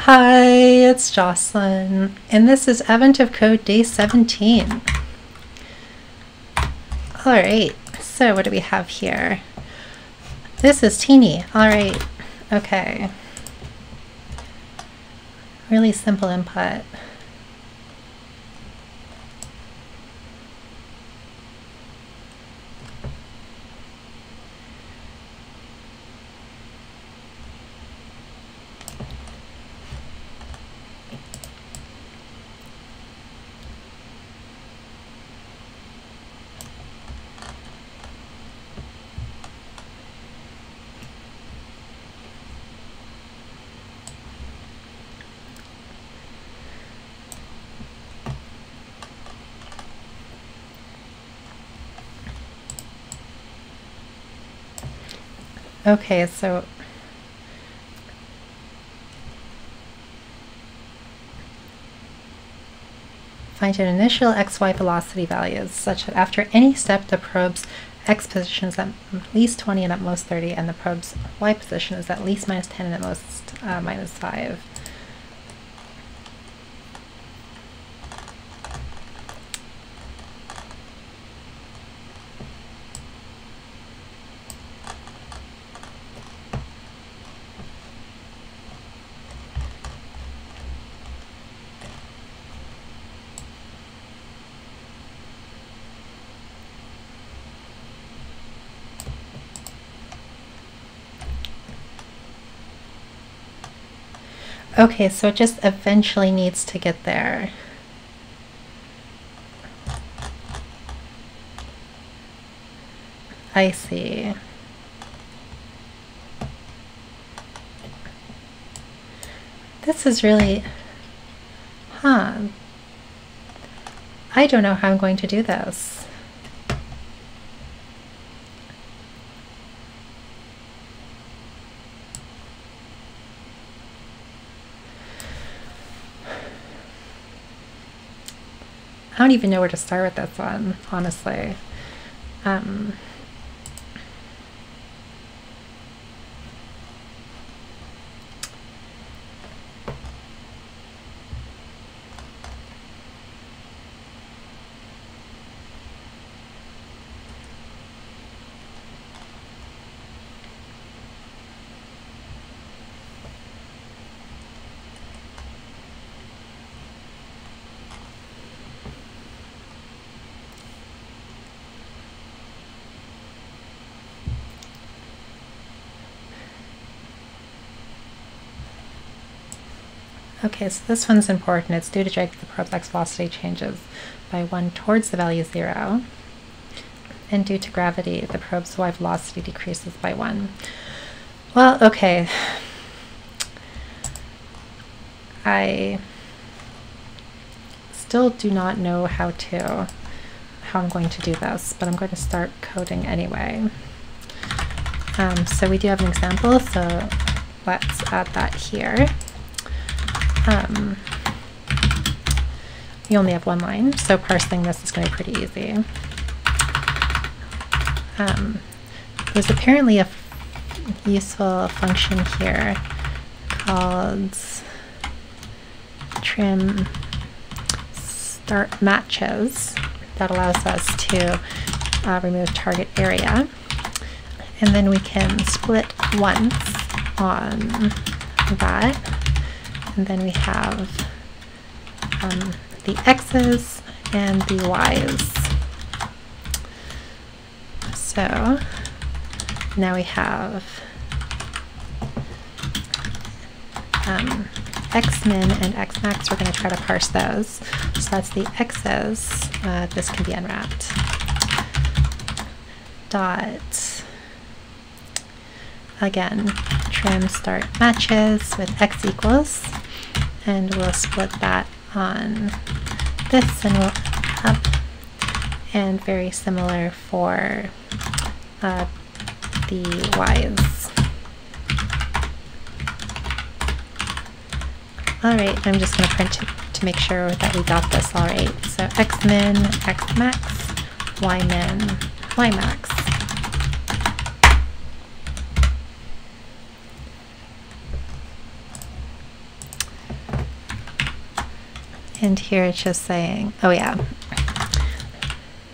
Hi, it's Jocelyn, and this is Advent of Code Day 17. Alright, so what do we have here? This is Teeny. Alright, okay. Really simple input. Okay, so find an initial xy velocity values such that after any step the probe's x position is at least 20 and at most 30, and the probe's y position is at least minus 10 and at most minus 5. Okay, so it just eventually needs to get there. I see. This is really, I don't know how I'm going to do this. I don't even know where to start with this one, honestly. Okay, so this one's important. It's due to drag the probe's x velocity changes by 1 towards the value 0. And due to gravity, the probe's y velocity decreases by 1. Well, okay. I still do not know how I'm going to do this, but I'm going to start coding anyway. So we do have an example, so let's add that here. We only have one line, so parsing this is going to be pretty easy. There's apparently a useful function here called trim start matches that allows us to remove target area, and then we can split once on that. And then we have the x's and the y's. So now we have x-min and x-max. We're going to try to parse those. So that's the x's. This can be unwrapped. Dot, again, trim start matches with x equals. And we'll split that on this, and we'll up, and very similar for the y's. Alright, I'm just going to print it to make sure that we got this all right. So x-min, x-max, y-min, y-max. And here it's just saying, oh yeah,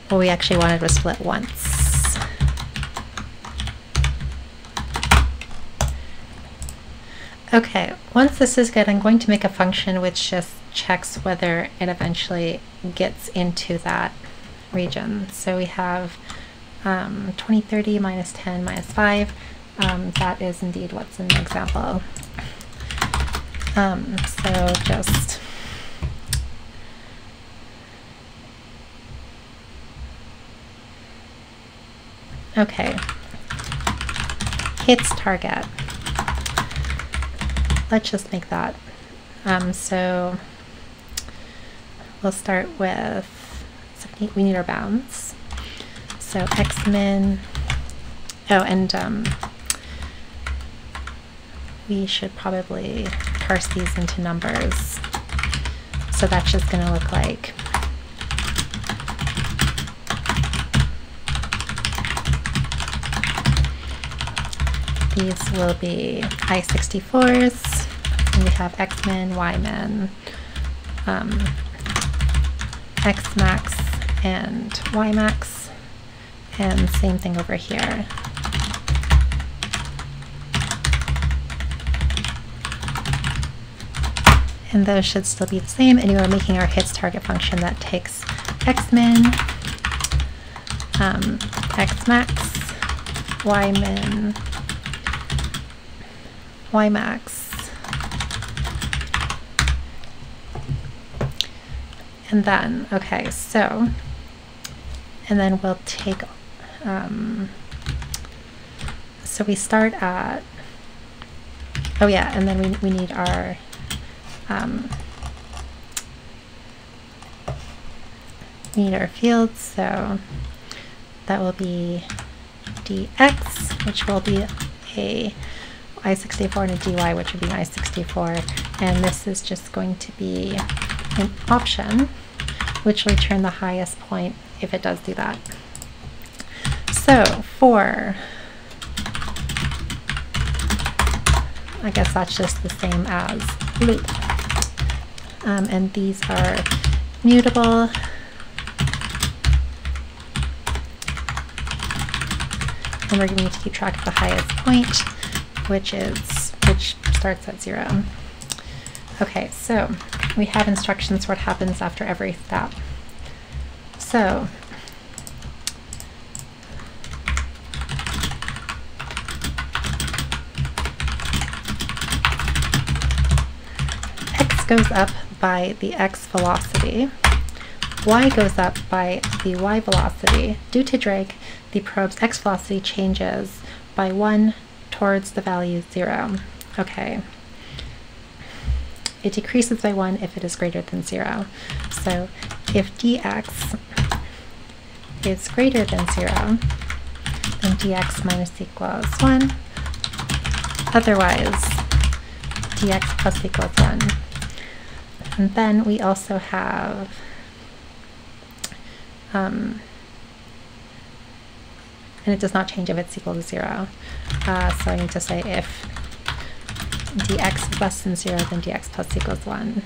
what we actually wanted was split once. Okay, once this is good, I'm going to make a function which just checks whether it eventually gets into that region. So we have 2030 minus 10 minus 5. That is indeed what's in the example. So just okay, hits target. Let's just make that. So we'll start with, so we need our bounds. So x min, oh, and we should probably parse these into numbers. So that's just going to look like these will be I64s, and we have x min, y min, x max, and y max, and same thing over here. And those should still be the same, and we're making our hits target function that takes x min, x max, y min, y max, and then, okay, so, and then we'll take, so we start at, oh yeah, and then we need our, we need our fields, so that will be dx, which will be a I64, and a dy, which would be I64, and this is just going to be an option, which will return the highest point if it does do that. So for, I guess that's just the same as loop. And these are mutable. And we're going to need to keep track of the highest point, which starts at 0. Okay, so we have instructions for what happens after every step. So x goes up by the x velocity, y goes up by the y velocity. Due to drag, the probe's x velocity changes by 1 towards the value 0. Okay. It decreases by 1 if it is greater than 0. So if dx is greater than 0, then dx minus equals 1. Otherwise, dx plus equals 1. And then we also have and it does not change if it's equal to 0. So I need to say if dx is less than 0, then dx plus equals 1.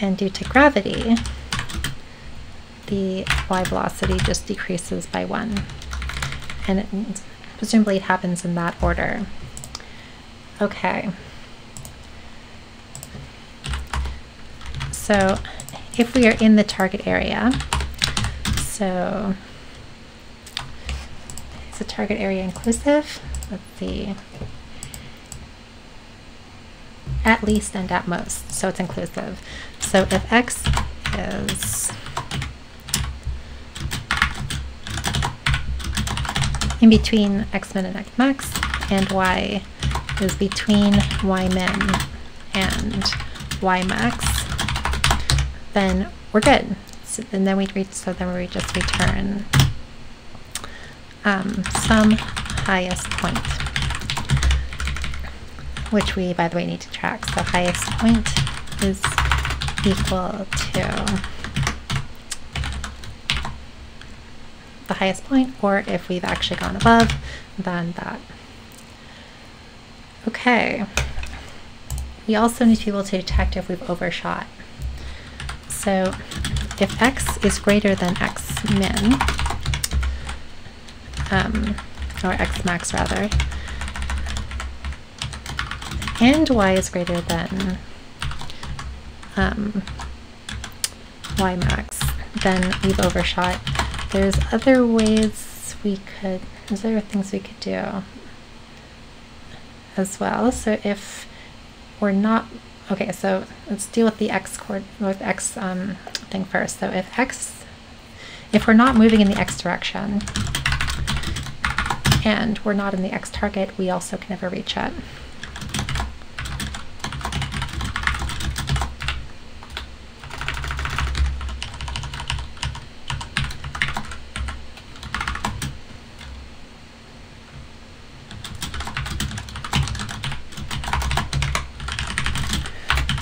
And due to gravity, the y velocity just decreases by 1. And presumably it happens in that order. Okay. So if we are in the target area, so is the target area inclusive? Let's see. At least and at most, so it's inclusive. So if x is in between x min and x max, and y is between y min and y max, then we're good. So, and then we just return some highest point, which we, by the way, need to track. So highest point is equal to the highest point, or if we've actually gone above, then that. Okay, we also need to be able to detect if we've overshot. So if x is greater than x min, or x max rather, and y is greater than y max, then we've overshot. There's other ways there's other things we could do as well. So if we're not, okay, so let's deal with the x thing first. So if we're not moving in the x direction and we're not in the x target, we also can never reach it.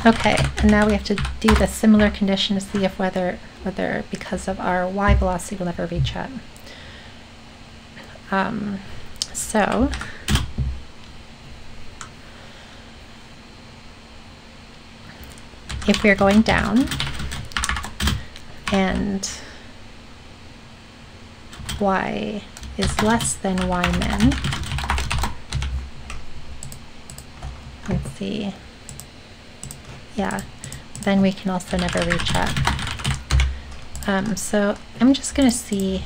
Okay, and now we have to do the similar condition to see if whether because of our y velocity we'll never reach it. So if we're going down and y is less than y min, let's see, yeah, then we can also never reach it. So I'm just going to see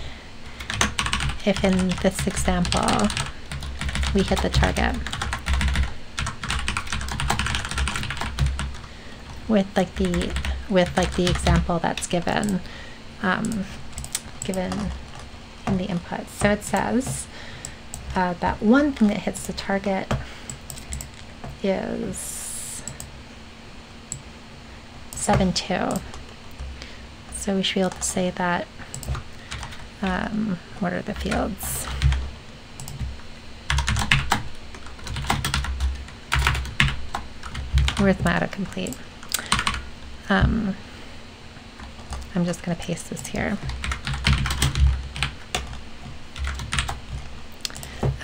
if in this example we hit the target with the example that's given given in the input. So it says that one thing that hits the target is 7.2. So we should be able to say that, what are the fields? Where's my autocomplete? I'm just going to paste this here.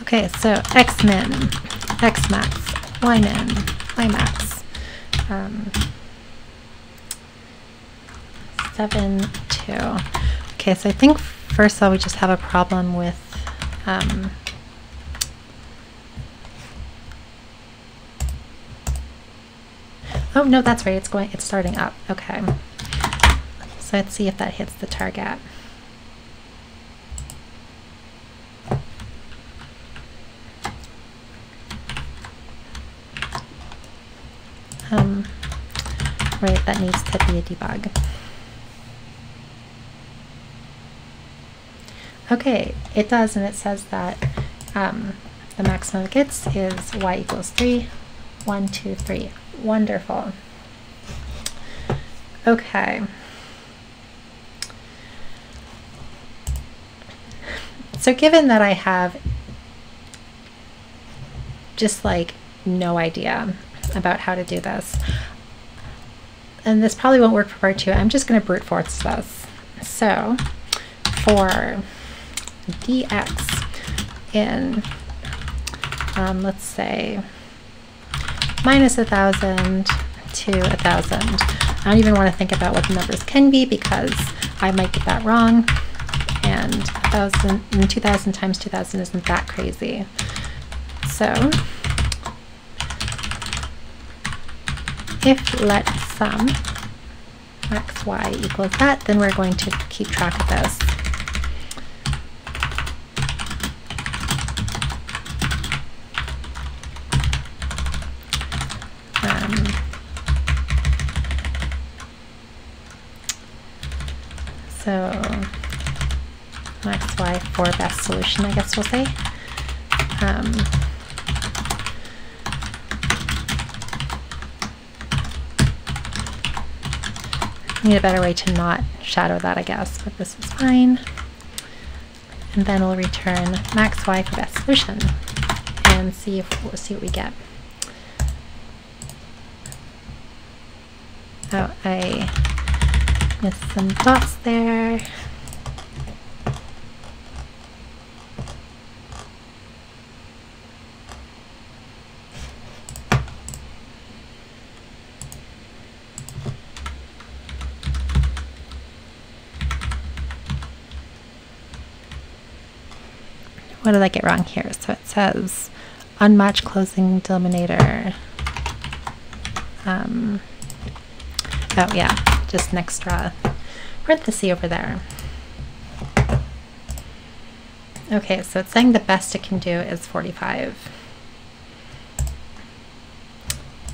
Okay, so x min, x max, y min, y max. 7.2. Okay, so I think first of all we just have a problem with oh no, that's right, it's starting up. Okay, so let's see if that hits the target. Right, that needs to be a debug. Okay, it does, and it says that the maximum it gets is y equals 3, 1, 2, 3. Wonderful. Okay. So given that I have just like no idea about how to do this, and this probably won't work for part 2, I'm just going to brute force this. So for dx in, let's say, minus 1,000 to 1,000. I don't even want to think about what the numbers can be because I might get that wrong, and 1,000 and 2,000 times 2,000 isn't that crazy. So if let sum x, y equals that, then we're going to keep track of this. So x, y for best solution, I guess we'll say. Need a better way to not shadow that, I guess, but this is fine. And then we'll return max y for best solution and see what we get. Oh, I missed some dots there. what did I get wrong here? So it says unmatched closing denominator. Oh yeah, just an extra parenthesis over there. Okay, so it's saying the best it can do is 45.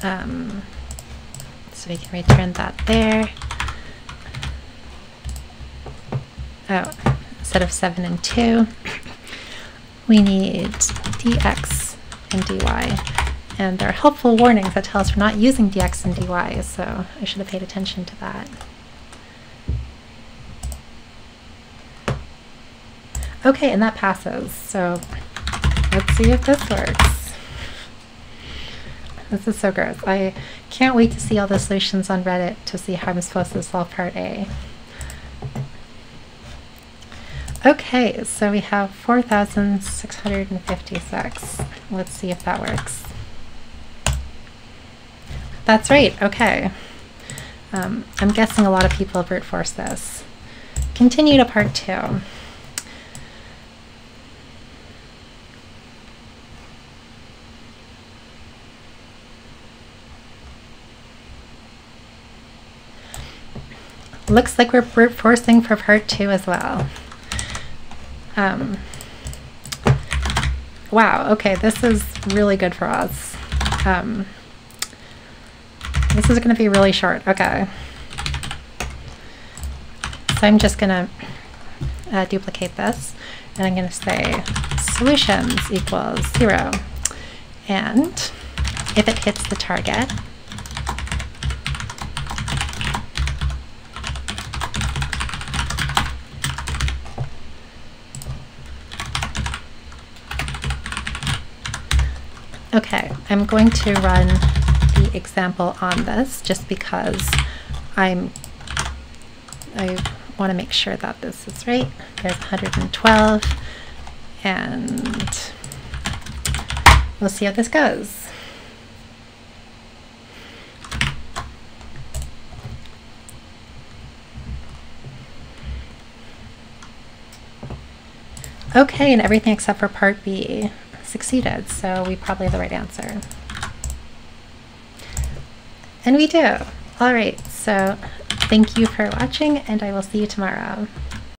So we can return that there. Oh, instead of 7 and 2, we need dx and dy. And there are helpful warnings that tell us we're not using dx and dy, so I should have paid attention to that. Okay, and that passes, so let's see if this works. This is so gross. I can't wait to see all the solutions on Reddit to see how I'm supposed to solve part A. Okay, so we have 4,656. Let's see if that works. That's right, okay. I'm guessing a lot of people have brute forced this. Continue to part 2. Looks like we're brute forcing for part 2 as well. Wow, okay, this is really good for us. This is going to be really short. Okay. So I'm just going to duplicate this, and I'm going to say solutions equals 0. And if it hits the target, okay, I'm going to run the example on this just because I want to make sure that this is right. There's 112, and we'll see how this goes. Okay, and everything except for part B succeeded, so we probably have the right answer. And we do. All right, so thank you for watching, and I will see you tomorrow.